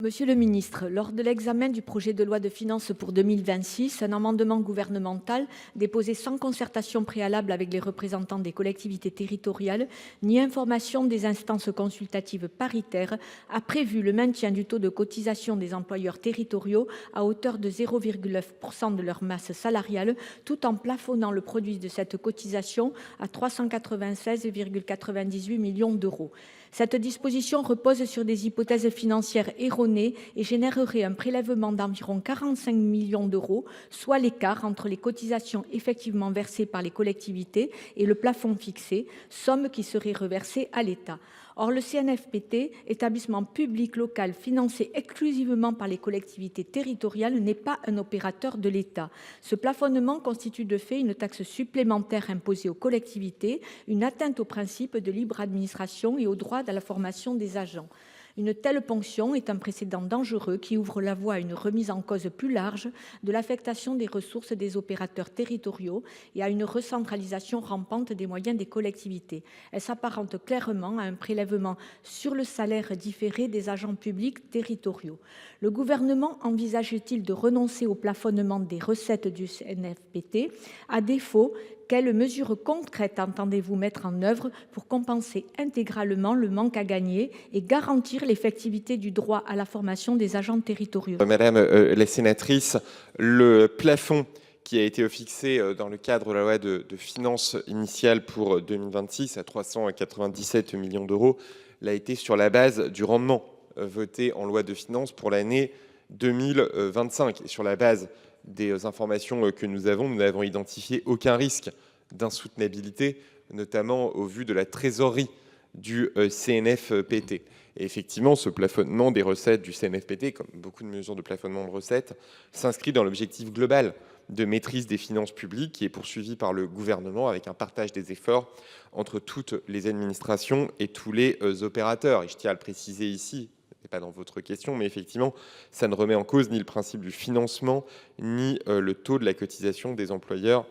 Monsieur le ministre, lors de l'examen du projet de loi de finances pour 2026, un amendement gouvernemental déposé sans concertation préalable avec les représentants des collectivités territoriales ni information des instances consultatives paritaires a prévu le maintien du taux de cotisation des employeurs territoriaux à hauteur de 0,9% de leur masse salariale, tout en plafonnant le produit de cette cotisation à 396,98 millions d'euros. Cette disposition repose sur des hypothèses financières erronées et générerait un prélèvement d'environ 45 millions d'euros, soit l'écart entre les cotisations effectivement versées par les collectivités et le plafond fixé, somme qui serait reversée à l'État. Or, le CNFPT, établissement public local financé exclusivement par les collectivités territoriales, n'est pas un opérateur de l'État. Ce plafonnement constitue de fait une taxe supplémentaire imposée aux collectivités, une atteinte au principe de libre administration et au droit à la formation des agents. Une telle ponction est un précédent dangereux qui ouvre la voie à une remise en cause plus large de l'affectation des ressources des opérateurs territoriaux et à une recentralisation rampante des moyens des collectivités. Elle s'apparente clairement à un prélèvement sur le salaire différé des agents publics territoriaux. Le gouvernement envisage-t-il de renoncer au plafonnement des recettes du CNFPT? À défaut, quelles mesures concrètes entendez-vous mettre en œuvre pour compenser intégralement le manque à gagner et garantir l'effectivité du droit à la formation des agents territoriaux? Madame la sénatrice, le plafond qui a été fixé dans le cadre de la loi de finances initiale pour 2026 à 397 millions d'euros l'a été sur la base du rendement voté en loi de finances pour l'année 2025. Et sur la base des informations que nous n'avons identifié aucun risque d'insoutenabilité, notamment au vu de la trésorerie du CNFPT. Et effectivement, ce plafonnement des recettes du CNFPT, comme beaucoup de mesures de plafonnement de recettes, s'inscrit dans l'objectif global de maîtrise des finances publiques qui est poursuivi par le gouvernement avec un partage des efforts entre toutes les administrations et tous les opérateurs. Et je tiens à le préciser ici, ce n'est pas dans votre question, mais effectivement, ça ne remet en cause ni le principe du financement, ni le taux de la cotisation des employeurs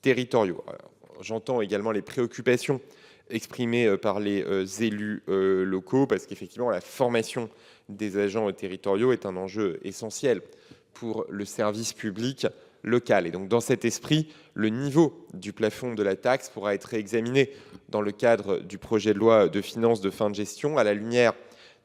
territoriaux. J'entends également les préoccupations exprimées par les élus locaux, parce qu'effectivement, la formation des agents territoriaux est un enjeu essentiel pour le service public local. Et donc, dans cet esprit, le niveau du plafond de la taxe pourra être réexaminé dans le cadre du projet de loi de finances de fin de gestion, à la lumière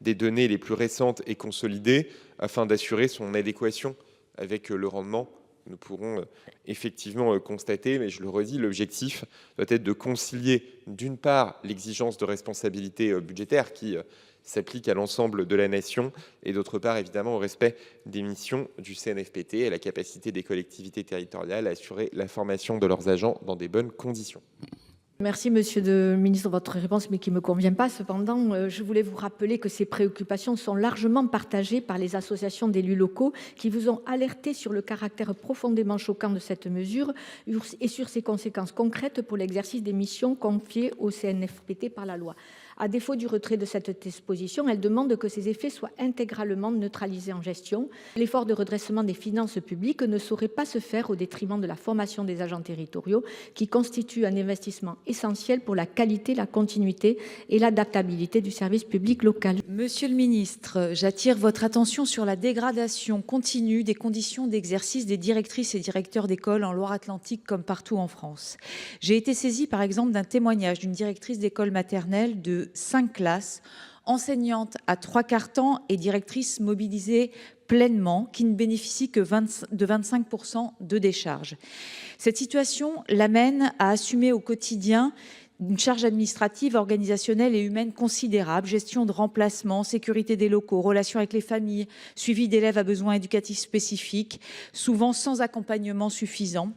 des données les plus récentes et consolidées, afin d'assurer son adéquation avec le rendement. Nous pourrons effectivement constater, mais je le redis, l'objectif doit être de concilier d'une part l'exigence de responsabilité budgétaire qui s'applique à l'ensemble de la nation et d'autre part évidemment au respect des missions du CNFPT et la capacité des collectivités territoriales à assurer la formation de leurs agents dans des bonnes conditions. Merci, monsieur le ministre, de votre réponse, mais qui ne me convient pas. Cependant, je voulais vous rappeler que ces préoccupations sont largement partagées par les associations d'élus locaux qui vous ont alerté sur le caractère profondément choquant de cette mesure et sur ses conséquences concrètes pour l'exercice des missions confiées au CNFPT par la loi. À défaut du retrait de cette disposition, elle demande que ces effets soient intégralement neutralisés en gestion. L'effort de redressement des finances publiques ne saurait pas se faire au détriment de la formation des agents territoriaux, qui constitue un investissement essentiel pour la qualité, la continuité et l'adaptabilité du service public local. Monsieur le ministre, j'attire votre attention sur la dégradation continue des conditions d'exercice des directrices et directeurs d'école en Loire-Atlantique comme partout en France. J'ai été saisie par exemple d'un témoignage d'une directrice d'école maternelle de 5 classes, enseignante à 3/4 temps et directrice mobilisée pleinement, qui ne bénéficie que de 25% de décharge. Cette situation l'amène à assumer au quotidien une charge administrative, organisationnelle et humaine considérable, gestion de remplacement, sécurité des locaux, relations avec les familles, suivi d'élèves à besoins éducatifs spécifiques, souvent sans accompagnement suffisant,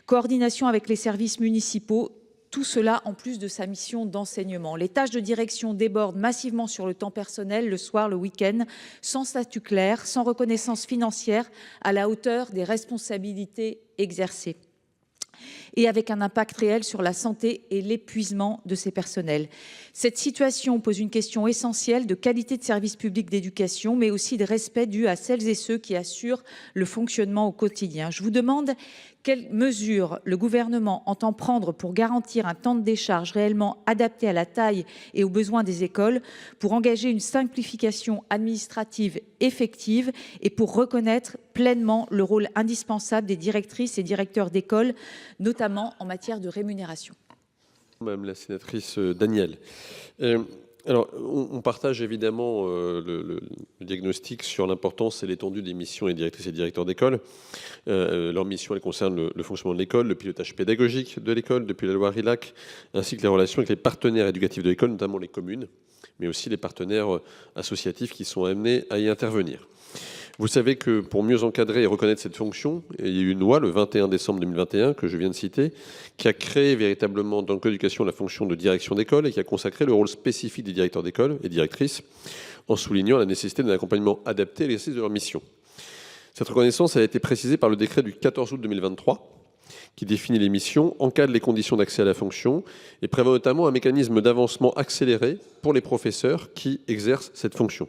coordination avec les services municipaux. Tout cela en plus de sa mission d'enseignement. Les tâches de direction débordent massivement sur le temps personnel, le soir, le week-end, sans statut clair, sans reconnaissance financière à la hauteur des responsabilités exercées, et avec un impact réel sur la santé et l'épuisement de ces personnels. Cette situation pose une question essentielle de qualité de service public d'éducation, mais aussi de respect dû à celles et ceux qui assurent le fonctionnement au quotidien. Je vous demande quelles mesures le gouvernement entend prendre pour garantir un temps de décharge réellement adapté à la taille et aux besoins des écoles, pour engager une simplification administrative effective et pour reconnaître pleinement le rôle indispensable des directrices et directeurs d'école, notamment en matière de rémunération. Madame la sénatrice Daniel. Alors, on partage évidemment le diagnostic sur l'importance et l'étendue des missions des directrices et directeurs d'école. Leur mission, elle concerne le fonctionnement de l'école, le pilotage pédagogique de l'école depuis la loi RILAC, ainsi que les relations avec les partenaires éducatifs de l'école, notamment les communes, mais aussi les partenaires associatifs qui sont amenés à y intervenir. Vous savez que pour mieux encadrer et reconnaître cette fonction, il y a eu une loi le 21 décembre 2021 que je viens de citer, qui a créé véritablement dans le code d'éducation la fonction de direction d'école et qui a consacré le rôle spécifique des directeurs d'école et directrices en soulignant la nécessité d'un accompagnement adapté à l'exercice de leur mission. Cette reconnaissance a été précisée par le décret du 14 août 2023 qui définit les missions, encadre les conditions d'accès à la fonction et prévoit notamment un mécanisme d'avancement accéléré pour les professeurs qui exercent cette fonction.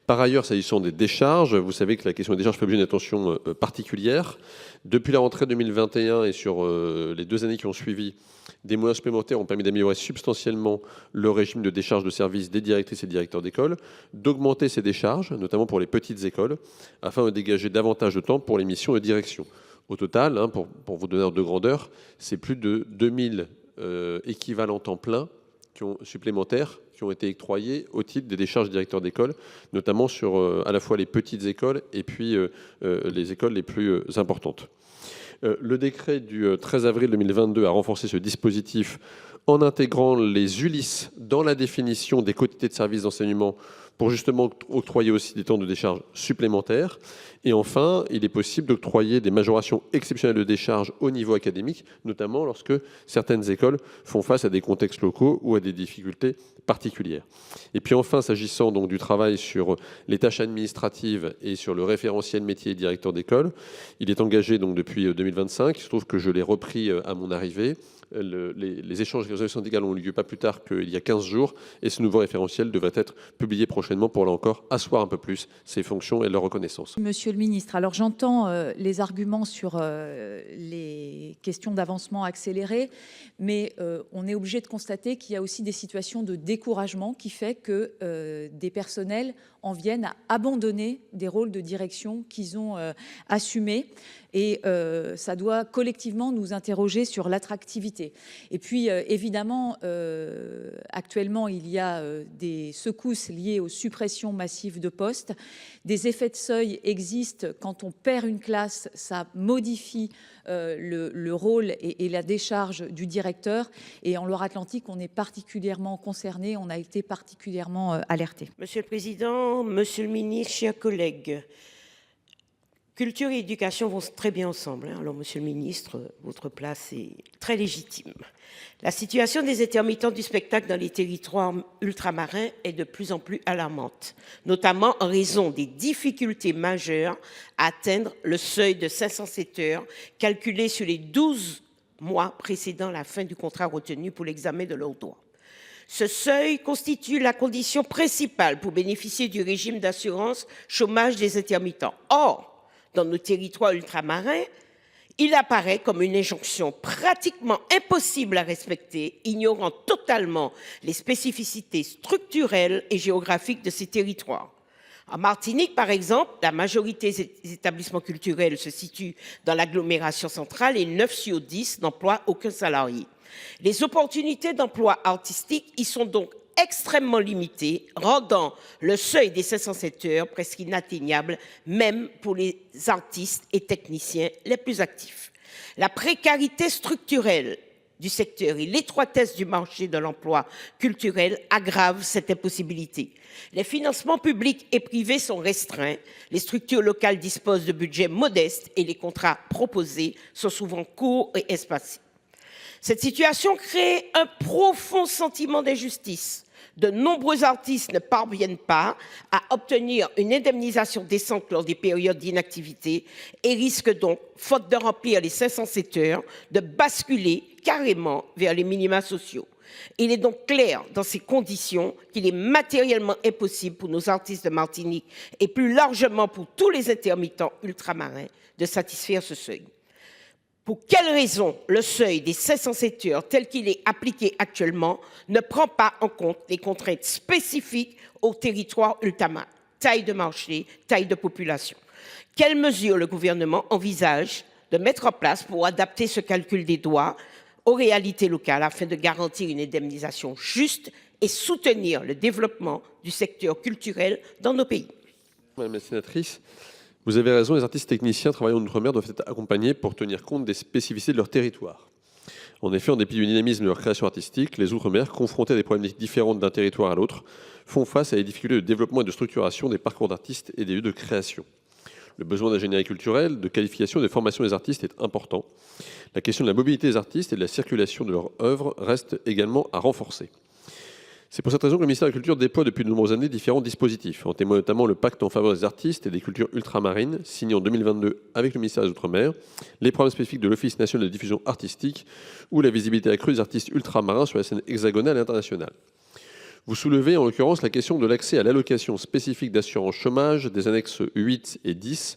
Par ailleurs, s'agissant des décharges, vous savez que la question des décharges fait l'objet d'une attention particulière. Depuis la rentrée 2021 et sur les 2 années qui ont suivi, des moyens supplémentaires ont permis d'améliorer substantiellement le régime de décharge de service des directrices et directeurs d'école, d'augmenter ces décharges, notamment pour les petites écoles, afin de dégager davantage de temps pour les missions de direction. Au total, pour vous donner de grandeur, c'est plus de 2000 équivalents temps plein supplémentaires qui ont été octroyés au titre des décharges de directeurs d'école, notamment sur à la fois les petites écoles et puis les écoles les plus importantes. Le décret du 13 avril 2022 a renforcé ce dispositif en intégrant les ULIS dans la définition des quotités de services d'enseignement pour justement octroyer aussi des temps de décharge supplémentaires. Et enfin, il est possible d'octroyer des majorations exceptionnelles de décharge au niveau académique, notamment lorsque certaines écoles font face à des contextes locaux ou à des difficultés particulières. Et puis enfin, s'agissant donc du travail sur les tâches administratives et sur le référentiel métier et directeur d'école, il est engagé donc depuis 2025. Il se trouve que je l'ai repris à mon arrivée. Les échanges avec les organisations syndicales ont eu lieu pas plus tard qu'il y a 15 jours et ce nouveau référentiel devrait être publié prochainement pour là encore asseoir un peu plus ces fonctions et leur reconnaissance. Monsieur le ministre, alors j'entends les arguments sur les questions d'avancement accéléré, mais on est obligé de constater qu'il y a aussi des situations de découragement qui fait que des personnels en viennent à abandonner des rôles de direction qu'ils ont assumés. Et ça doit collectivement nous interroger sur l'attractivité. Et puis, évidemment, actuellement, il y a des secousses liées aux suppressions massives de postes. Des effets de seuil existent. Quand on perd une classe, ça modifie le rôle et la décharge du directeur. Et en Loire-Atlantique, on est particulièrement concerné, on a été particulièrement alerté. Monsieur le Président, Monsieur le Ministre, chers collègues, culture et éducation vont très bien ensemble. Alors, Monsieur le Ministre, votre place est très légitime. La situation des intermittents du spectacle dans les territoires ultramarins est de plus en plus alarmante, notamment en raison des difficultés majeures à atteindre le seuil de 507 heures calculé sur les 12 mois précédant la fin du contrat retenu pour l'examen de leurs droits. Ce seuil constitue la condition principale pour bénéficier du régime d'assurance chômage des intermittents. Or, dans nos territoires ultramarins, il apparaît comme une injonction pratiquement impossible à respecter, ignorant totalement les spécificités structurelles et géographiques de ces territoires. En Martinique, par exemple, la majorité des établissements culturels se situent dans l'agglomération centrale et 9 sur 10 n'emploient aucun salarié. Les opportunités d'emploi artistique y sont donc extrêmement limitées, rendant le seuil des 507 heures presque inatteignable, même pour les artistes et techniciens les plus actifs. La précarité structurelle du secteur et l'étroitesse du marché de l'emploi culturel aggravent cette impossibilité. Les financements publics et privés sont restreints, les structures locales disposent de budgets modestes et les contrats proposés sont souvent courts et espacés. Cette situation crée un profond sentiment d'injustice. De nombreux artistes ne parviennent pas à obtenir une indemnisation décente lors des périodes d'inactivité et risquent donc, faute de remplir les 507 heures, de basculer carrément vers les minima sociaux. Il est donc clair dans ces conditions qu'il est matériellement impossible pour nos artistes de Martinique et plus largement pour tous les intermittents ultramarins de satisfaire ce seuil. Pour quelle raison le seuil des 507 heures tel qu'il est appliqué actuellement ne prend pas en compte les contraintes spécifiques au territoire ultramarin, taille de marché, taille de population? Quelles mesures le gouvernement envisage de mettre en place pour adapter ce calcul des droits aux réalités locales afin de garantir une indemnisation juste et soutenir le développement du secteur culturel dans nos pays? Madame la sénatrice, vous avez raison, les artistes techniciens travaillant en outre-mer doivent être accompagnés pour tenir compte des spécificités de leur territoire. En effet, en dépit du dynamisme de leur création artistique, les outre-mer, confrontés à des problématiques différentes d'un territoire à l'autre, font face à des difficultés de développement et de structuration des parcours d'artistes et des lieux de création. Le besoin d'ingénierie culturelle, de qualification et de formation des artistes est important. La question de la mobilité des artistes et de la circulation de leurs œuvres reste également à renforcer. C'est pour cette raison que le ministère de la Culture déploie depuis de nombreuses années différents dispositifs. En témoigne notamment le pacte en faveur des artistes et des cultures ultramarines, signé en 2022 avec le ministère des Outre-mer, les programmes spécifiques de l'Office national de diffusion artistique ou la visibilité accrue des artistes ultramarins sur la scène hexagonale et internationale. Vous soulevez en l'occurrence la question de l'accès à l'allocation spécifique d'assurance chômage des annexes 8 et 10,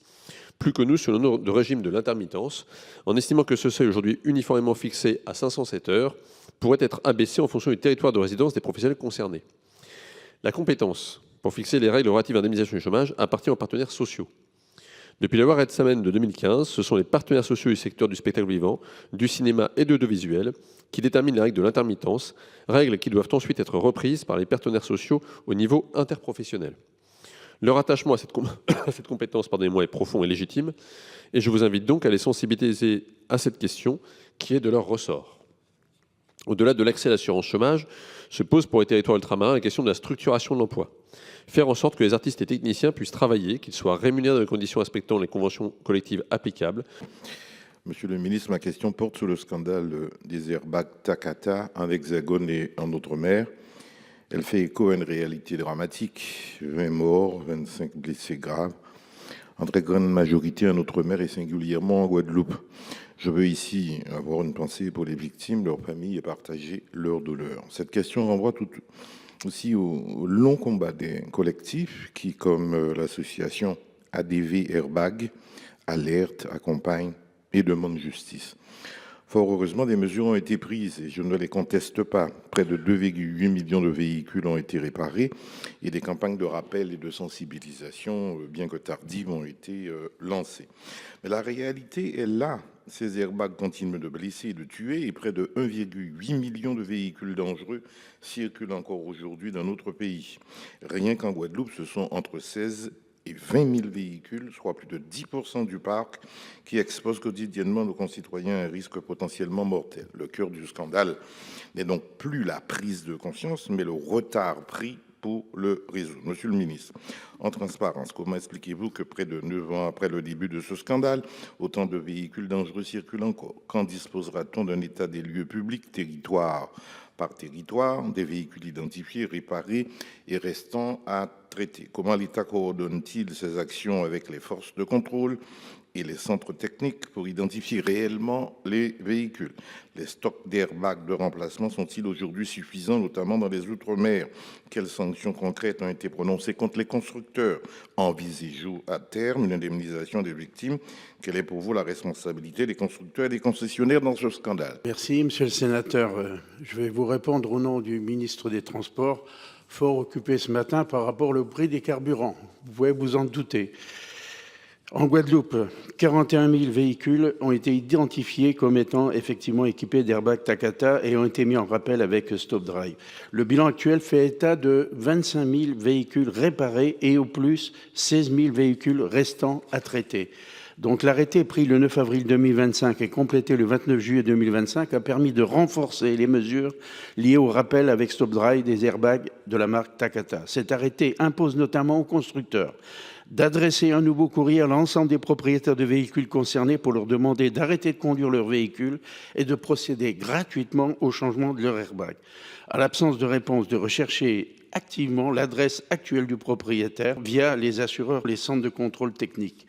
plus connues sous le nom de régime de l'intermittence, en estimant que ce seuil aujourd'hui uniformément fixé à 507 heures pourrait être abaissé en fonction du territoire de résidence des professionnels concernés. La compétence pour fixer les règles relatives à l'indemnisation du chômage appartient aux partenaires sociaux. Depuis la loi Rebsamen de 2015, ce sont les partenaires sociaux du secteur du spectacle vivant, du cinéma et de l'audiovisuel qui déterminent les règles de l'intermittence, règles qui doivent ensuite être reprises par les partenaires sociaux au niveau interprofessionnel. Leur attachement à cette compétence est profond et légitime, et je vous invite donc à les sensibiliser à cette question qui est de leur ressort. Au-delà de l'accès à l'assurance chômage, se pose pour les territoires ultramarins la question de la structuration de l'emploi. Faire en sorte que les artistes et techniciens puissent travailler, qu'ils soient rémunérés dans des conditions respectant les conventions collectives applicables. Monsieur le ministre, ma question porte sur le scandale des airbags Takata en Hexagone et en Outre-mer. Elle fait écho à une réalité dramatique. 20 morts, 25 blessés graves, en très grande majorité en Outre-mer et singulièrement en Guadeloupe. Je veux ici avoir une pensée pour les victimes, leurs familles et partager leur douleur. Cette question renvoie aussi au long combat des collectifs qui, comme l'association ADV Airbag, alertent, accompagnent et demandent justice. Fort heureusement, des mesures ont été prises et je ne les conteste pas. Près de 2,8 millions de véhicules ont été réparés et des campagnes de rappel et de sensibilisation, bien que tardives, ont été lancées. Mais la réalité est là. Ces airbags continuent de blesser et de tuer et près de 1,8 million de véhicules dangereux circulent encore aujourd'hui dans notre pays. Rien qu'en Guadeloupe, ce sont entre 16 et 20 000 véhicules, soit plus de 10% du parc, qui exposent quotidiennement nos concitoyens à un risque potentiellement mortel. Le cœur du scandale n'est donc plus la prise de conscience, mais le retard pris pour le résoudre. Monsieur le ministre, en transparence, comment expliquez-vous que près de 9 ans après le début de ce scandale, autant de véhicules dangereux circulent encore? Quand disposera-t-on d'un état des lieux publics, territoire par territoire, des véhicules identifiés, réparés et restant à traiter? Comment l'État coordonne-t-il ses actions avec les forces de contrôle et les centres techniques pour identifier réellement les véhicules? Les stocks d'airbags de remplacement sont-ils aujourd'hui suffisants, notamment dans les Outre-mer? Quelles sanctions concrètes ont été prononcées contre les constructeurs? Envisagez-vous à terme une indemnisation des victimes? Quelle est pour vous la responsabilité des constructeurs et des concessionnaires dans ce scandale? Merci, monsieur le sénateur. Je vais vous répondre au nom du ministre des Transports, fort occupé ce matin par rapport au prix des carburants. Vous pouvez vous en douter. En Guadeloupe, 41 000 véhicules ont été identifiés comme étant effectivement équipés d'airbags Takata et ont été mis en rappel avec Stop Drive. Le bilan actuel fait état de 25 000 véhicules réparés et au plus 16 000 véhicules restants à traiter. Donc l'arrêté pris le 9 avril 2025 et complété le 29 juillet 2025 a permis de renforcer les mesures liées au rappel avec Stop Drive des airbags de la marque Takata. Cet arrêté impose notamment aux constructeurs d'adresser un nouveau courrier à l'ensemble des propriétaires de véhicules concernés pour leur demander d'arrêter de conduire leur véhicule et de procéder gratuitement au changement de leur airbag. À l'absence de réponse, de rechercher activement l'adresse actuelle du propriétaire via les assureurs, les centres de contrôle technique.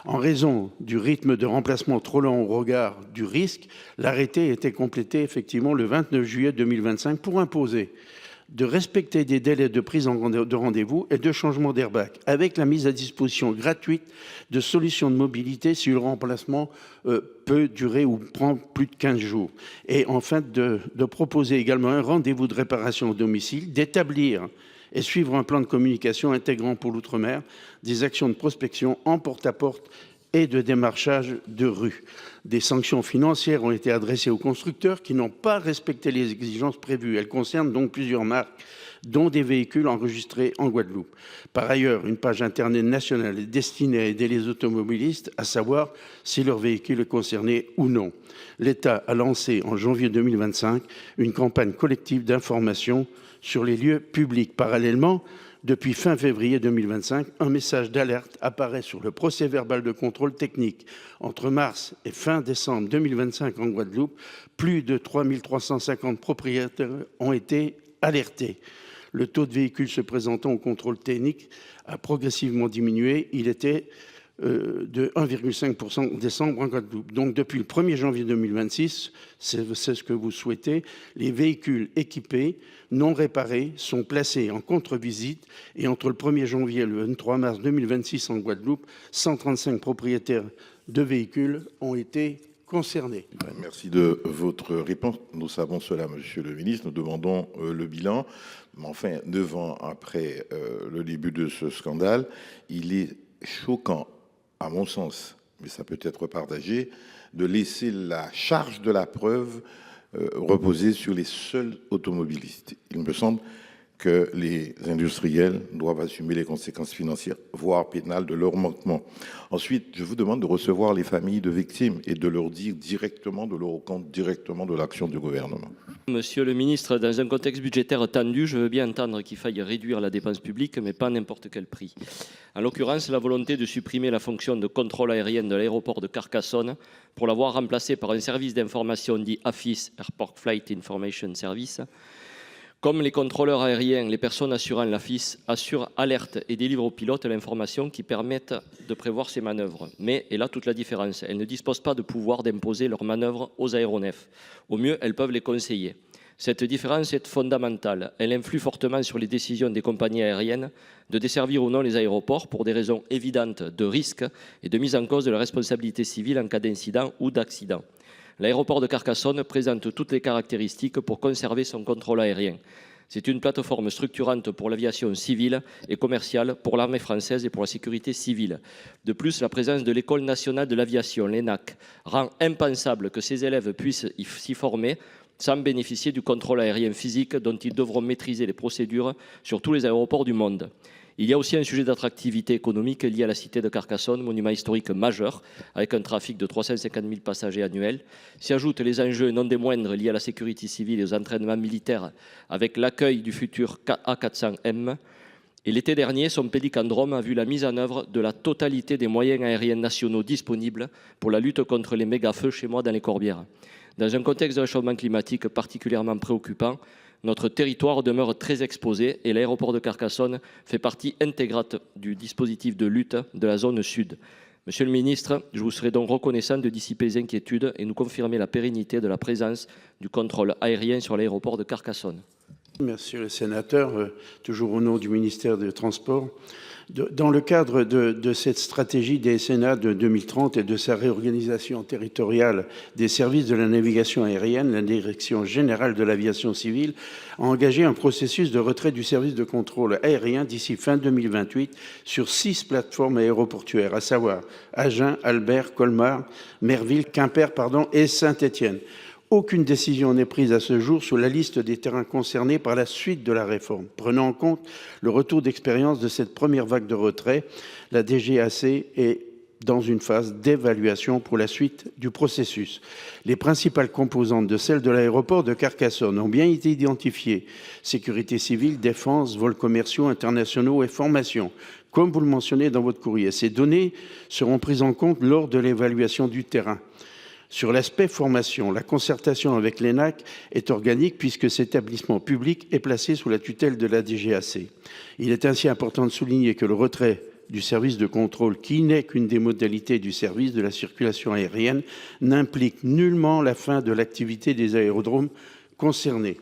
En raison du rythme de remplacement trop lent au regard du risque, l'arrêté a été complété effectivement le 29 juillet 2025 pour imposer de respecter des délais de prise de rendez-vous et de changement d'airbag, avec la mise à disposition gratuite de solutions de mobilité si le remplacement peut durer ou prend plus de 15 jours. Et enfin, de proposer également un rendez-vous de réparation au domicile, d'établir et suivre un plan de communication intégrant pour l'outre-mer des actions de prospection en porte-à-porte et de démarchage de rue. Des sanctions financières ont été adressées aux constructeurs qui n'ont pas respecté les exigences prévues. Elles concernent donc plusieurs marques, dont des véhicules enregistrés en Guadeloupe. Par ailleurs, une page internet nationale est destinée à aider les automobilistes à savoir si leur véhicule est concerné ou non. L'État a lancé en janvier 2025 une campagne collective d'information sur les lieux publics. Parallèlement, depuis fin février 2025, un message d'alerte apparaît sur le procès-verbal de contrôle technique. Entre mars et fin décembre 2025 en Guadeloupe, plus de 3 350 propriétaires ont été alertés. Le taux de véhicules se présentant au contrôle technique a progressivement diminué. Il était de 1,5% en décembre en Guadeloupe. Donc depuis le 1er janvier 2026, c'est ce que vous souhaitez, les véhicules équipés non réparés sont placés en contre-visite et entre le 1er janvier et le 23 mars 2026 en Guadeloupe, 135 propriétaires de véhicules ont été concernés. Merci de votre réponse. Nous savons cela, monsieur le ministre. Nous demandons le bilan. Mais enfin, 9 ans après le début de ce scandale, il est choquant, à mon sens, mais ça peut être partagé, de laisser la charge de la preuve reposer sur les seuls automobilistes. Il me semble que les industriels doivent assumer les conséquences financières, voire pénales, de leur manquement. Ensuite, je vous demande de recevoir les familles de victimes et de leur dire directement, de leur compte directement de l'action du gouvernement. Monsieur le ministre, dans un contexte budgétaire tendu, je veux bien entendre qu'il faille réduire la dépense publique, mais pas à n'importe quel prix. En l'occurrence, la volonté de supprimer la fonction de contrôle aérien de l'aéroport de Carcassonne pour l'avoir remplacée par un service d'information dit AFIS, Airport Flight Information Service. Comme les contrôleurs aériens, les personnes assurant l'AFIS assurent, alertent et délivrent aux pilotes l'information qui permettent de prévoir ces manœuvres. Mais, et là toute la différence, elles ne disposent pas de pouvoir d'imposer leurs manœuvres aux aéronefs. Au mieux, elles peuvent les conseiller. Cette différence est fondamentale. Elle influe fortement sur les décisions des compagnies aériennes de desservir ou non les aéroports pour des raisons évidentes de risque et de mise en cause de la responsabilité civile en cas d'incident ou d'accident. L'aéroport de Carcassonne présente toutes les caractéristiques pour conserver son contrôle aérien. C'est une plateforme structurante pour l'aviation civile et commerciale, pour l'armée française et pour la sécurité civile. De plus, la présence de l'École nationale de l'aviation, l'ENAC, rend impensable que ces élèves puissent s'y former sans bénéficier du contrôle aérien physique dont ils devront maîtriser les procédures sur tous les aéroports du monde. Il y a aussi un sujet d'attractivité économique lié à la cité de Carcassonne, monument historique majeur, avec un trafic de 350 000 passagers annuels. S'y ajoutent les enjeux non des moindres liés à la sécurité civile et aux entraînements militaires, avec l'accueil du futur A400M. Et l'été dernier, son Pélicandrome a vu la mise en œuvre de la totalité des moyens aériens nationaux disponibles pour la lutte contre les méga-feux chez moi dans les Corbières. Dans un contexte de réchauffement climatique particulièrement préoccupant, notre territoire demeure très exposé et l'aéroport de Carcassonne fait partie intégrante du dispositif de lutte de la zone sud. Monsieur le ministre, je vous serai donc reconnaissant de dissiper les inquiétudes et nous confirmer la pérennité de la présence du contrôle aérien sur l'aéroport de Carcassonne. Monsieur le sénateur, toujours au nom du ministère des Transports, dans le cadre de cette stratégie des SNA de 2030 et de sa réorganisation territoriale des services de la navigation aérienne, la Direction générale de l'aviation civile a engagé un processus de retrait du service de contrôle aérien d'ici fin 2028 sur 6 plateformes aéroportuaires, à savoir Agen, Albert, Colmar, Merville, Quimper et Saint-Étienne. Aucune décision n'est prise à ce jour sur la liste des terrains concernés par la suite de la réforme. Prenant en compte le retour d'expérience de cette première vague de retrait, la DGAC est dans une phase d'évaluation pour la suite du processus. Les principales composantes de celle de l'aéroport de Carcassonne ont bien été identifiées: sécurité civile, défense, vols commerciaux, internationaux et formation, comme vous le mentionnez dans votre courrier. Ces données seront prises en compte lors de l'évaluation du terrain. Sur l'aspect formation, la concertation avec l'ENAC est organique puisque cet établissement public est placé sous la tutelle de la DGAC. Il est ainsi important de souligner que le retrait du service de contrôle, qui n'est qu'une des modalités du service de la circulation aérienne, n'implique nullement la fin de l'activité des aérodromes concernés.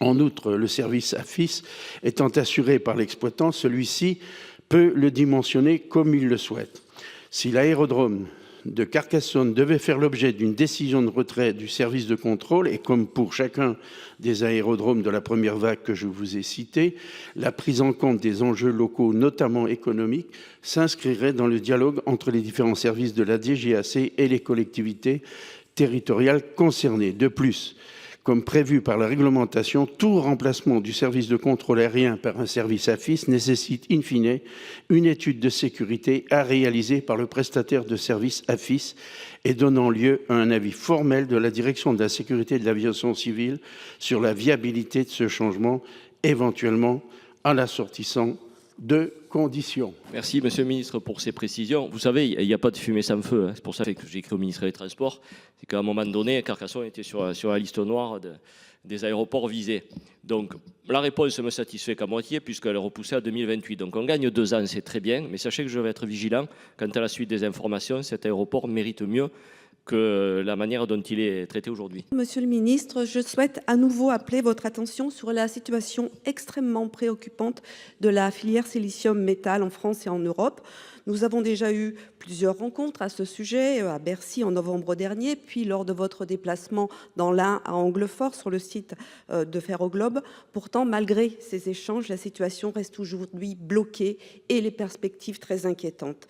En outre, le service AFIS étant assuré par l'exploitant, celui-ci peut le dimensionner comme il le souhaite. Si l'aérodrome de Carcassonne devait faire l'objet d'une décision de retrait du service de contrôle, et comme pour chacun des aérodromes de la première vague que je vous ai cité, la prise en compte des enjeux locaux, notamment économiques, s'inscrirait dans le dialogue entre les différents services de la DGAC et les collectivités territoriales concernées. De plus, comme prévu par la réglementation, tout remplacement du service de contrôle aérien par un service AFIS nécessite in fine une étude de sécurité à réaliser par le prestataire de service AFIS et donnant lieu à un avis formel de la Direction de la sécurité de l'aviation civile sur la viabilité de ce changement, éventuellement en l'assortissant de conditions. Merci, Monsieur le Ministre, pour ces précisions. Vous savez, il n'y a pas de fumée sans feu. C'est pour ça que j'ai écrit au ministre des Transports. C'est qu'à un moment donné, Carcassonne était sur la liste noire des aéroports visés. Donc, la réponse me satisfait qu'à moitié, puisqu'elle est repoussée à 2028. Donc, on gagne 2 ans, c'est très bien. Mais sachez que je vais être vigilant. Quant à la suite des informations, cet aéroport mérite mieux que la manière dont il est traité aujourd'hui. Monsieur le ministre, je souhaite à nouveau appeler votre attention sur la situation extrêmement préoccupante de la filière silicium-métal en France et en Europe. Nous avons déjà eu plusieurs rencontres à ce sujet, à Bercy en novembre dernier, puis lors de votre déplacement dans l'Ain à Anglefort sur le site de Ferroglobe. Pourtant, malgré ces échanges, la situation reste aujourd'hui bloquée et les perspectives très inquiétantes.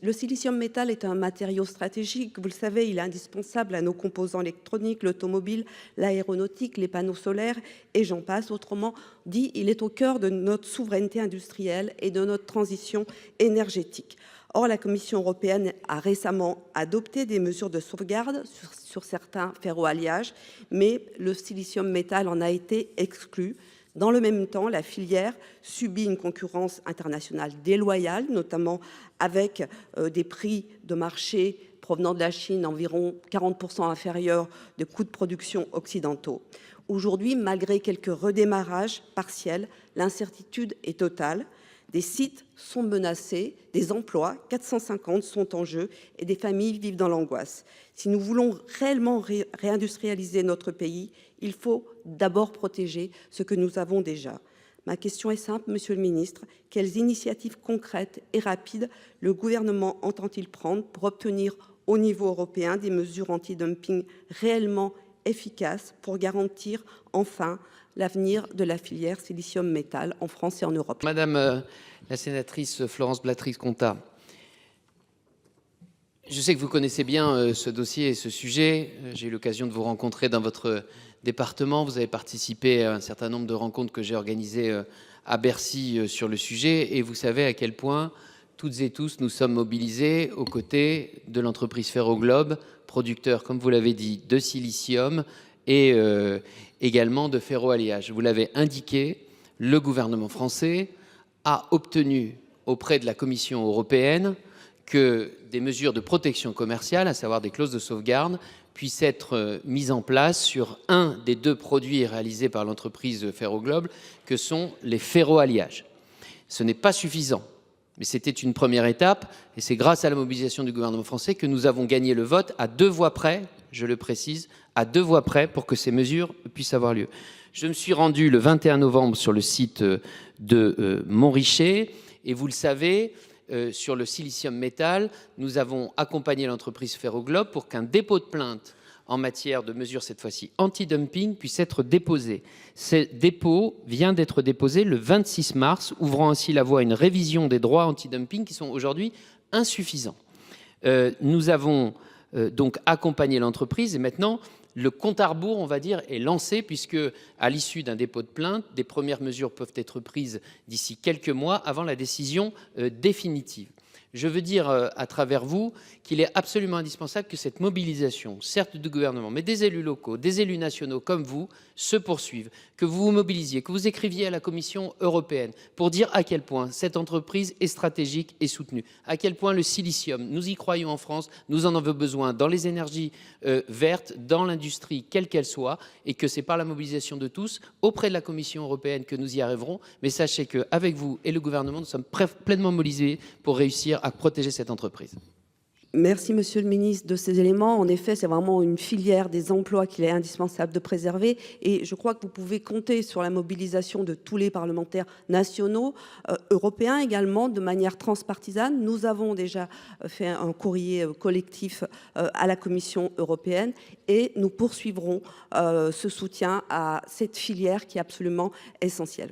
Le silicium métal est un matériau stratégique. Vous le savez, il est indispensable à nos composants électroniques, l'automobile, l'aéronautique, les panneaux solaires et j'en passe. Autrement dit, il est au cœur de notre souveraineté industrielle et de notre transition énergétique. Or, la Commission européenne a récemment adopté des mesures de sauvegarde sur certains ferroalliages, mais le silicium métal en a été exclu. Dans le même temps, la filière subit une concurrence internationale déloyale, notamment avec des prix de marché provenant de la Chine environ 40% inférieurs des coûts de production occidentaux. Aujourd'hui, malgré quelques redémarrages partiels, l'incertitude est totale. Des sites sont menacés, des emplois, 450 sont en jeu et des familles vivent dans l'angoisse. Si nous voulons réellement réindustrialiser notre pays, il faut d'abord protéger ce que nous avons déjà. Ma question est simple, Monsieur le Ministre. Quelles initiatives concrètes et rapides le gouvernement entend-il prendre pour obtenir au niveau européen des mesures anti-dumping réellement efficaces pour garantir enfin l'avenir de la filière silicium-métal en France et en Europe? Madame la sénatrice Florence Blatrix-Contat, je sais que vous connaissez bien ce dossier et ce sujet. J'ai eu l'occasion de vous rencontrer dans votre département. Vous avez participé à un certain nombre de rencontres que j'ai organisées à Bercy sur le sujet. Et vous savez à quel point, toutes et tous, nous sommes mobilisés aux côtés de l'entreprise Ferroglobe, producteur, comme vous l'avez dit, de silicium et également de ferroalliage. Vous l'avez indiqué, le gouvernement français a obtenu auprès de la Commission européenne que des mesures de protection commerciale, à savoir des clauses de sauvegarde, puissent être mises en place sur un des 2 produits réalisés par l'entreprise Ferroglobe, que sont les ferroalliages. Ce n'est pas suffisant, mais c'était une première étape, et c'est grâce à la mobilisation du gouvernement français que nous avons gagné le vote à 2 voix près, je le précise, à 2 voix près pour que ces mesures puissent avoir lieu. Je me suis rendu le 21 novembre sur le site de Montrichet, et vous le savez, sur le silicium métal, nous avons accompagné l'entreprise Ferroglobe pour qu'un dépôt de plainte en matière de mesures, cette fois-ci anti-dumping, puisse être déposé. Ce dépôt vient d'être déposé le 26 mars, ouvrant ainsi la voie à une révision des droits anti-dumping qui sont aujourd'hui insuffisants. Nous avons donc accompagné l'entreprise et maintenant, le compte à rebours, on va dire, est lancé puisque, à l'issue d'un dépôt de plainte, des premières mesures peuvent être prises d'ici quelques mois avant la décision définitive. Je veux dire à travers vous qu'il est absolument indispensable que cette mobilisation, certes du gouvernement, mais des élus locaux, des élus nationaux comme vous, se poursuive, que vous vous mobilisiez, que vous écriviez à la Commission européenne pour dire à quel point cette entreprise est stratégique et soutenue, à quel point le silicium, nous y croyons en France, nous en avons besoin dans les énergies vertes, dans l'industrie, quelle qu'elle soit, et que c'est par la mobilisation de tous, auprès de la Commission européenne, que nous y arriverons. Mais sachez qu'avec vous et le gouvernement, nous sommes pleinement mobilisés pour réussir à protéger cette entreprise. Merci, monsieur le ministre, de ces éléments. En effet, c'est vraiment une filière des emplois qu'il est indispensable de préserver. Et je crois que vous pouvez compter sur la mobilisation de tous les parlementaires nationaux, européens également, de manière transpartisane. Nous avons déjà fait un courrier collectif à la Commission européenne et nous poursuivrons ce soutien à cette filière qui est absolument essentielle.